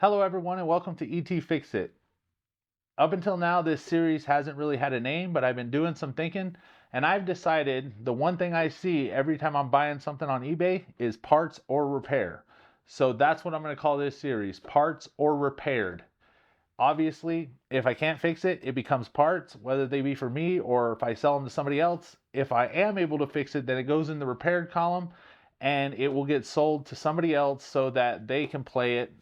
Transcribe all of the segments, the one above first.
Hello everyone and welcome to ET Fix It. Up until now this series hasn't really had a name, but I've been doing some thinking and I've decided the one thing I see every time I'm buying something on eBay is parts or repair. So that's what I'm going to call this series, Parts or Repaired. Obviously, if I can't fix it, it becomes parts, whether they be for me or if I sell them to somebody else. If I am able to fix it, then it goes in the repaired column and it will get sold to somebody else so that they can play it.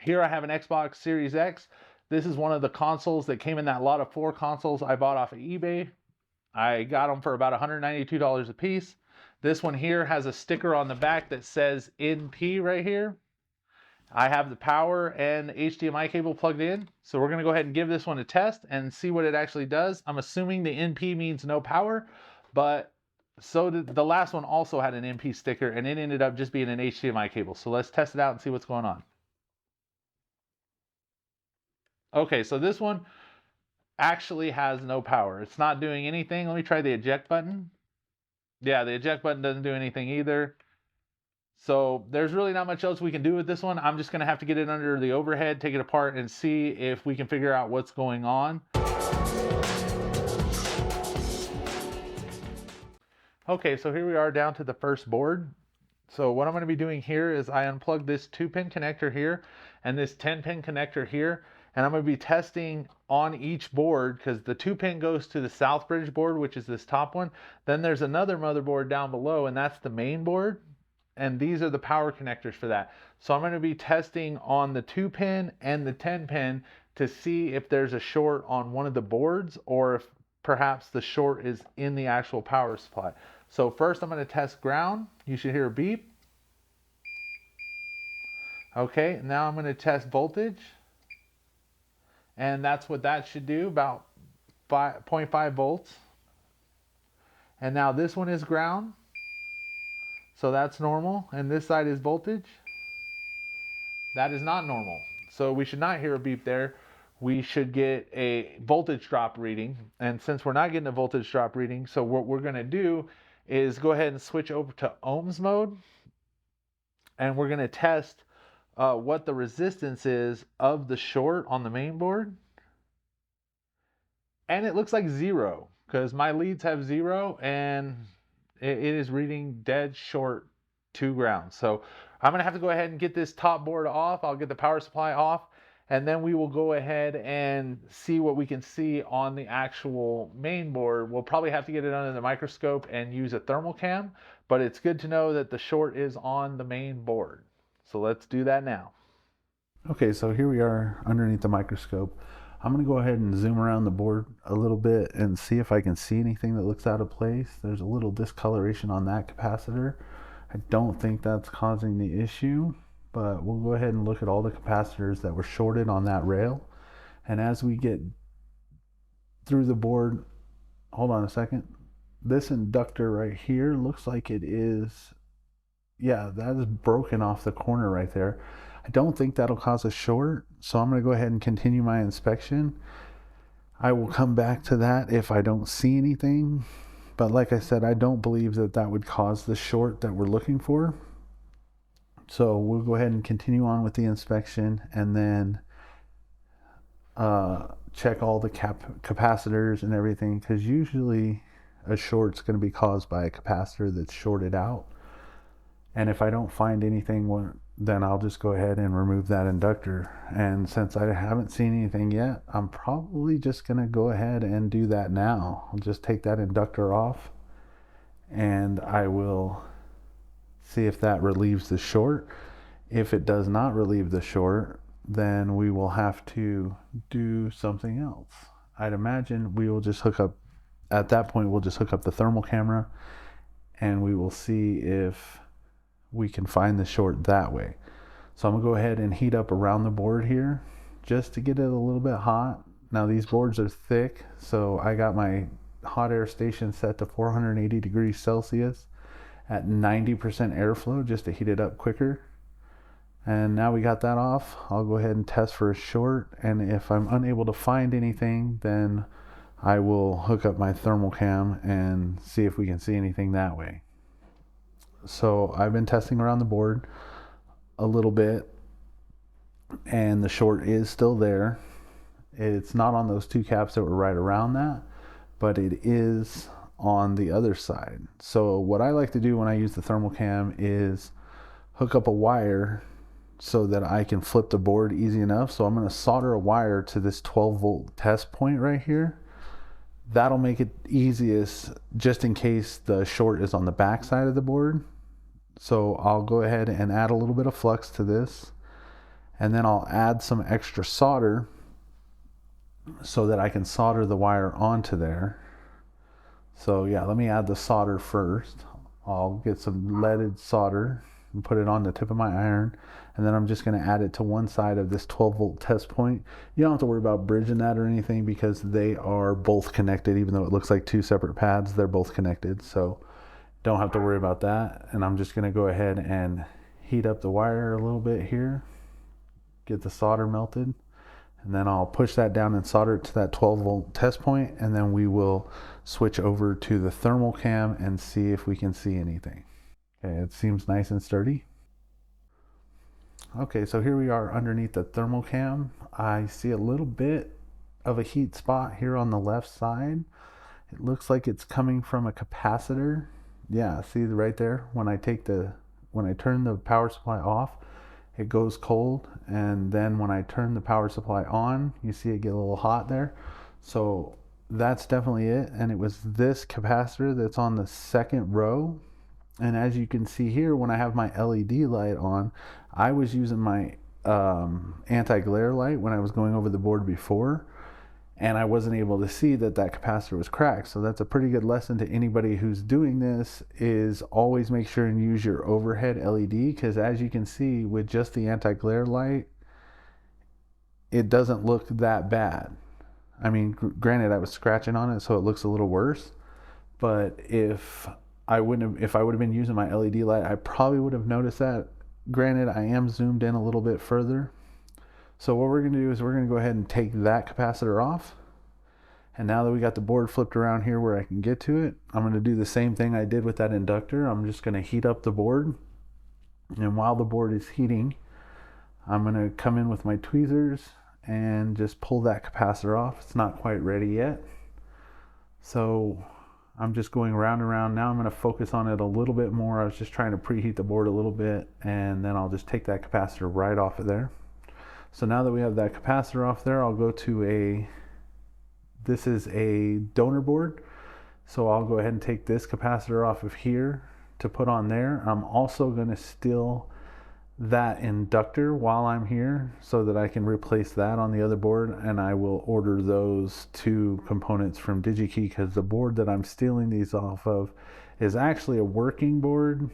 Here I have an Xbox Series X. This is one of the consoles that came in that lot of 4 consoles I bought off of eBay. I got them for about $192 a piece. This one here has a sticker on the back that says NP right here. I have the power and HDMI cable plugged in. So we're going to go ahead and give this one a test and see what it actually does. I'm assuming the NP means no power, but so did the last one also had an NP sticker and it ended up just being an HDMI cable. So let's test it out and see what's going on. Okay, so this one actually has no power. It's not doing anything. Let me try the eject button. Yeah, the eject button doesn't do anything either. So there's really not much else we can do with this one. I'm just gonna have to get it under the overhead, take it apart and see if we can figure out what's going on. Okay, so here we are down to the first board. So what I'm going to be doing here is I unplug this 2-pin connector here and this 10-pin connector here, and I'm going to be testing on each board because the 2-pin goes to the South Bridge board, which is this top one. Then there's another motherboard down below, and that's the main board, and these are the power connectors for that. So I'm going to be testing on the 2-pin and the 10-pin to see if there's a short on one of the boards or if perhaps the short is in the actual power supply. So first I'm going to test ground. You should hear a beep. Okay, now I'm going to test voltage. And that's what that should do, about 0.5 volts. And now this one is ground. So that's normal. And this side is voltage. That is not normal. So we should not hear a beep there. We should get a voltage drop reading. And since we're not getting a voltage drop reading, so what we're going to do is go ahead and switch over to ohms mode. And we're going to test what the resistance is of the short on the main board. And it looks like 0 because my leads have 0 and it is reading dead short to ground. So I'm going to have to go ahead and get this top board off. I'll get the power supply off and then we will go ahead and see what we can see on the actual main board. We'll probably have to get it under the microscope and use a thermal cam, but it's good to know that the short is on the main board. So let's do that now. Okay, so here we are underneath the microscope. I'm going to go ahead and zoom around the board a little bit and see if I can see anything that looks out of place. There's a little discoloration on that capacitor. I don't think that's causing the issue, but we'll go ahead and look at all the capacitors that were shorted on that rail. And as we get through the board, hold on a second. This inductor right here looks like it is, yeah, that is broken off the corner right there. I don't think that'll cause a short, so I'm going to go ahead and continue my inspection. I will come back to that if I don't see anything, but like I said, I don't believe that that would cause the short that we're looking for. So we'll go ahead and continue on with the inspection and then check all the capacitors and everything, because usually a short's going to be caused by a capacitor that's shorted out. And if I don't find anything, then I'll just go ahead and remove that inductor. And since I haven't seen anything yet, I'm probably just going to go ahead and do that now. I'll just take that inductor off and I will see if that relieves the short. If it does not relieve the short, then we will have to do something else. I'd imagine we will just hook up, at that point we'll just hook up the thermal camera and we will see if we can find the short that way. So I'm gonna go ahead and heat up around the board here just to get it a little bit hot. Now these boards are thick, so I got my hot air station set to 480 degrees Celsius at 90% airflow just to heat it up quicker. And now we got that off, I'll go ahead and test for a short, and if I'm unable to find anything, then I will hook up my thermal cam and see if we can see anything that way. So I've been testing around the board a little bit and the short is still there. It's not on those two caps that were right around that, but it is on the other side. So what I like to do when I use the thermal cam is hook up a wire so that I can flip the board easy enough. So I'm going to solder a wire to this 12-volt test point right here. That'll make it easiest just in case the short is on the back side of the board. So I'll go ahead and add a little bit of flux to this, and then I'll add some extra solder so that I can solder the wire onto there. So yeah, let me add the solder first. I'll get some leaded solder and put it on the tip of my iron, and then I'm just going to add it to one side of this 12-volt test point. You don't have to worry about bridging that or anything because they are both connected. Even though it looks like two separate pads, they're both connected, so don't have to worry about that. And I'm just going to go ahead and heat up the wire a little bit here, get the solder melted, and then I'll push that down and solder it to that 12-volt test point, and then we will switch over to the thermal cam and see if we can see anything. Okay, it seems nice and sturdy. Okay, so here we are underneath the thermal cam. I see a little bit of a heat spot here on the left side. It looks like it's coming from a capacitor. Yeah, see right there, when I turn the power supply off, it goes cold, and then when I turn the power supply on, you see it get a little hot there. So that's definitely it, and it was this capacitor that's on the second row. And as you can see here, when I have my LED light on, I was using my anti-glare light when I was going over the board before, and I wasn't able to see that capacitor was cracked. So that's a pretty good lesson to anybody who's doing this, is always make sure and use your overhead LED, because as you can see with just the anti-glare light, it doesn't look that bad. I mean, granted, I was scratching on it, so it looks a little worse, but if I would have been using my LED light, I probably would have noticed that. Granted, I am zoomed in a little bit further. So what we're going to do is we're going to go ahead and take that capacitor off. And now that we got the board flipped around here where I can get to it, I'm going to do the same thing I did with that inductor. I'm just going to heat up the board. And while the board is heating, I'm going to come in with my tweezers and just pull that capacitor off. It's not quite ready yet. So I'm just going round and round. Now I'm going to focus on it a little bit more. I was just trying to preheat the board a little bit, and then I'll just take that capacitor right off of there. So now that we have that capacitor off there, I'll go to this is a donor board. So I'll go ahead and take this capacitor off of here to put on there. I'm also going to steal that inductor while I'm here so that I can replace that on the other board, and I will order those two components from DigiKey, because the board that I'm stealing these off of is actually a working board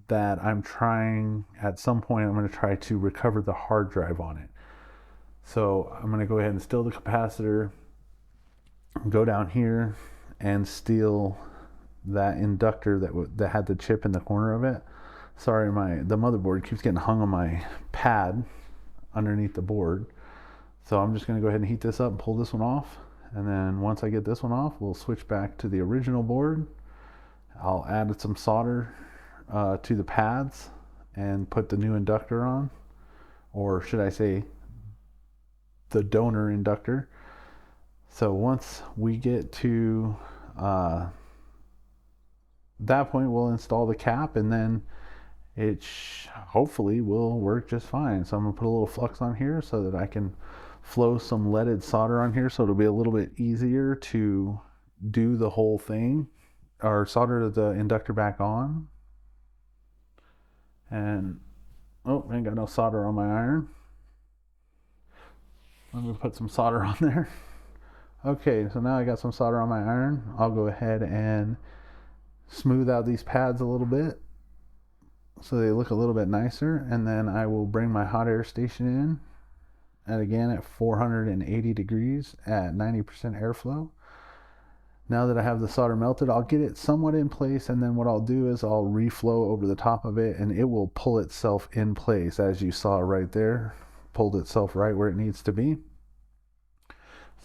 that I'm trying, at some point I'm going to try to recover the hard drive on it. So I'm going to go ahead and steal the capacitor, go down here and steal that inductor that had the chip in the corner of it. Sorry, the motherboard keeps getting hung on my pad underneath the board. So I'm just going to go ahead and heat this up and pull this one off. And then once I get this one off, we'll switch back to the original board. I'll add some solder to the pads and put the new inductor on, or should I say the donor inductor. So once we get to that point, we'll install the cap, and then it hopefully will work just fine. So I'm going to put a little flux on here so that I can flow some leaded solder on here, so it'll be a little bit easier to do the whole thing, or solder the inductor back on. And oh, I ain't got no solder on my iron. I'm going to put some solder on there. Okay, so now I got some solder on my iron. I'll go ahead and smooth out these pads a little bit so they look a little bit nicer, and then I will bring my hot air station in, and again at 480 degrees at 90% airflow. Now that I have the solder melted, I'll get it somewhat in place, and then what I'll do is I'll reflow over the top of it, and it will pull itself in place, as you saw right there. Pulled itself right where it needs to be.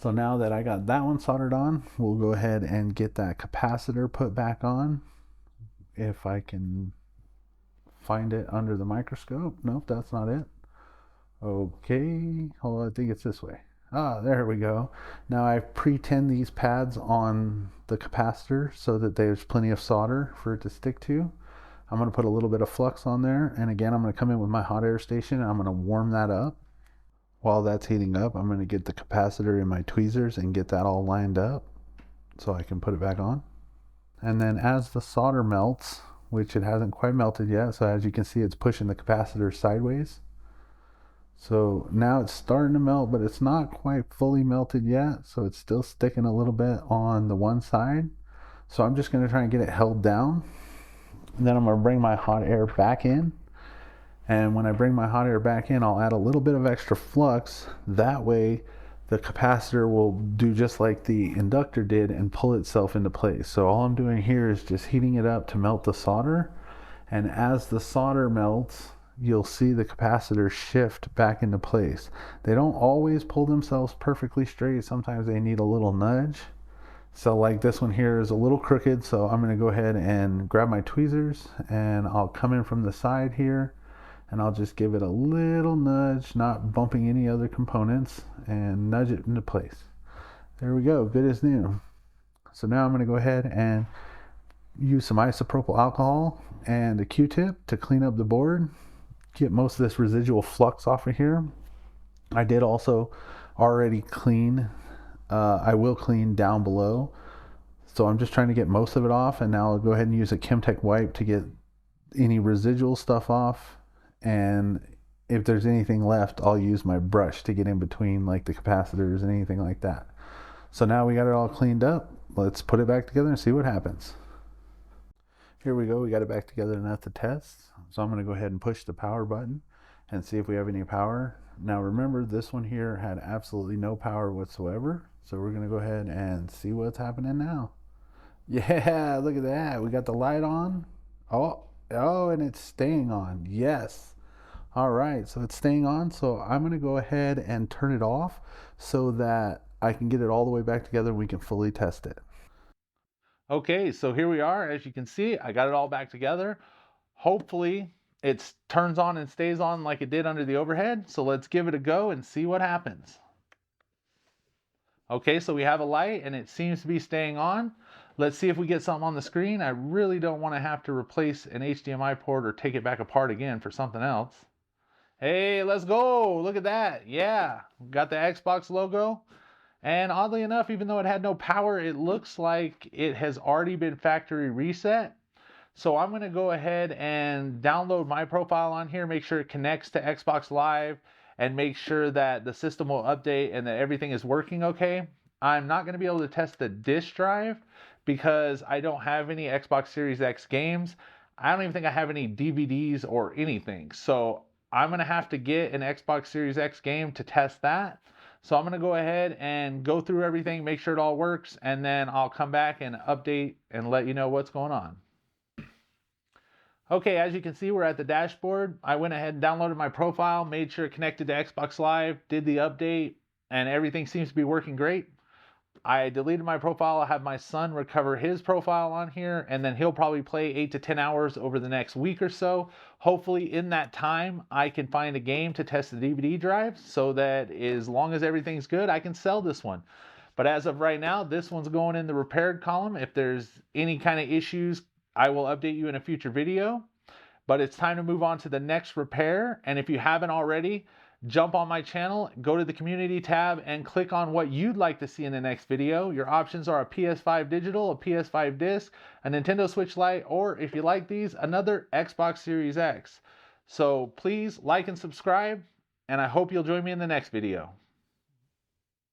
So now that I got that one soldered on, we'll go ahead and get that capacitor put back on. If I can find it under the microscope. Nope, that's not it. Okay, hold on, I think it's this way. Ah, there we go. Now I pre-tin these pads on the capacitor so that there's plenty of solder for it to stick to. I'm going to put a little bit of flux on there, and again I'm going to come in with my hot air station and I'm going to warm that up. While that's heating up, I'm going to get the capacitor in my tweezers and get that all lined up so I can put it back on. And then as the solder melts, which it hasn't quite melted yet, so as you can see it's pushing the capacitor sideways. So now it's starting to melt, but it's not quite fully melted yet, so it's still sticking a little bit on the one side. So I'm just going to try and get it held down. And then I'm going to bring my hot air back in. And when I bring my hot air back in, I'll add a little bit of extra flux. That way the capacitor will do just like the inductor did and pull itself into place. So all I'm doing here is just heating it up to melt the solder. And as the solder melts, you'll see the capacitor shift back into place. They don't always pull themselves perfectly straight. Sometimes they need a little nudge. So like this one here is a little crooked, so I'm going to go ahead and grab my tweezers and I'll come in from the side here and I'll just give it a little nudge, not bumping any other components, and nudge it into place. There we go, good as new. So now I'm going to go ahead and use some isopropyl alcohol and a Q-tip to clean up the board, get most of this residual flux off of here. I did also already clean, I will clean down below. So I'm just trying to get most of it off, and now I'll go ahead and use a Chemtech wipe to get any residual stuff off. And if there's anything left, I'll use my brush to get in between like the capacitors and anything like that. So now we got it all cleaned up. Let's put it back together and see what happens. Here we go, we got it back together and that's the test. So I'm going to go ahead and push the power button and see if we have any power. Now remember, this one here had absolutely no power whatsoever. So we're going to go ahead and see what's happening now. Yeah, look at that. We got the light on. Oh, and it's staying on. Yes. All right, so it's staying on. So I'm going to go ahead and turn it off so that I can get it all the way back together and we can fully test it. Okay, so here we are. As you can see, I got it all back together. Hopefully it turns on and stays on like it did under the overhead. So let's give it a go and see what happens. Okay, so we have a light and it seems to be staying on. Let's see if we get something on the screen. I really don't want to have to replace an HDMI port or take it back apart again for something else. Hey, let's go. Look at that. Yeah, got the Xbox logo. And oddly enough, even though it had no power, it looks like it has already been factory reset. So I'm going to go ahead and download my profile on here, make sure it connects to Xbox Live, and make sure that the system will update and that everything is working okay. I'm not going to be able to test the disk drive because I don't have any Xbox Series X games. I don't even think I have any DVDs or anything. So I'm going to have to get an Xbox Series X game to test that. So I'm going to go ahead and go through everything, make sure it all works, and then I'll come back and update and let you know what's going on. Okay, as you can see, we're at the dashboard. I went ahead and downloaded my profile, made sure it connected to Xbox Live, did the update, and everything seems to be working great. I deleted my profile. I have my son recover his profile on here, and then he'll probably play 8 to 10 hours over the next week or so. Hopefully in that time, I can find a game to test the DVD drive so that as long as everything's good, I can sell this one. But as of right now, this one's going in the repaired column. If there's any kind of issues, I will update you in a future video. But it's time to move on to the next repair. And if you haven't already, jump on my channel, go to the community tab and click on what you'd like to see in the next video. Your options are a PS5 digital, a PS5 disc, a Nintendo Switch Lite, or if you like these, another Xbox Series X. So please like and subscribe, and I hope you'll join me in the next video.